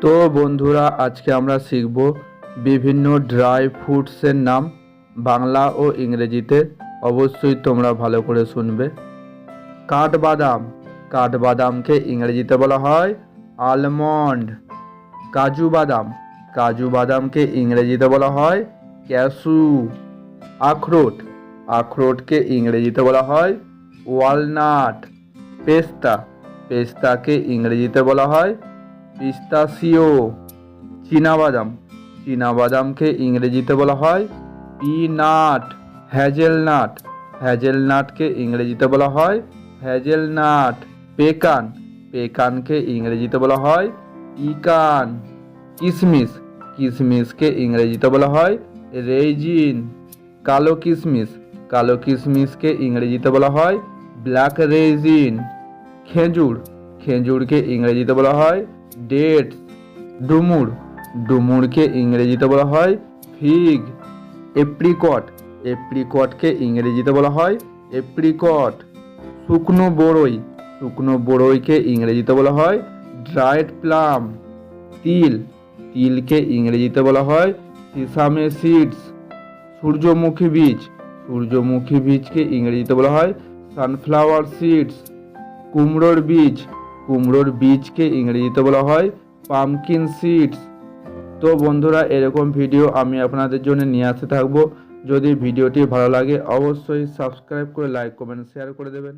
তো বন্ধুরা, আজকে আমরা শিখব বিভিন্ন ড্রাই ফ্রুটসের নাম বাংলা ও ইংরেজিতে। অবশ্যই তোমরা ভালো করে শুনবে। কাঠবাদাম, কাঠবাদামকে ইংরেজিতে বলা হয় আলমন্ড। কাজু বাদাম, কাজু বাদামকে ইংরেজিতে বলা হয় ক্যাশু। আখরোট, আখরোটকে ইংরেজিতে বলা হয় ওয়ালনাট। পেস্তা, পেস্তাকে ইংরেজিতে বলা হয় পিস্তাচিও। চীনাবাদাম, চীনাবাদামকে ইংরেজিতে বলা হয় পিনাট। হ্যাজেলনাট, হ্যাজেলনাটকে ইংরেজিতে বলা হয় হ্যাজেলনাট। পেকান, পেকানকে ইংরেজিতে বলা হয় ইকান। কিশমিশ, কিশমিশকে ইংরেজিতে বলা হয় রেজিন। কালো কিশমিশ, কালো কিশমিশকে ইংরেজিতে বলা হয় ব্ল্যাক রেজিন। খেজুর, খেজুরকে ইংরেজিতে বলা হয় ডেটস। ডুমুর, ডুমুরকে ইংরেজিতে বলা হয় ফিগ। এপ্রিকট, এপ্রিকটকে ইংরেজিতে বলা হয় এপ্রিকট। শুকনো বড়ই, শুকনো বড়ইকে ইংরেজিতে বলা হয় ড্রাইড প্লাম। তিল, তিলকে ইংরেজিতে বলা হয় সিসামে সিডস। সূর্যমুখী বীজ, সূর্যমুখী বীজকে ইংরেজিতে বলা হয় সানফ্লাওয়ার সিডস। কুমড়োর বীজ, কুমড়োর বীজকে ইংরেজিতে বলা হয় পামকিন সিডস। তো বন্ধুরা, এরকম ভিডিও আমি আপনাদের জন্য নিয়ে আসতে থাকবো। যদি ভিডিওটি ভালো লাগে অবশ্যই সাবস্ক্রাইব করে লাইক কমেন্ট শেয়ার করে দেবেন।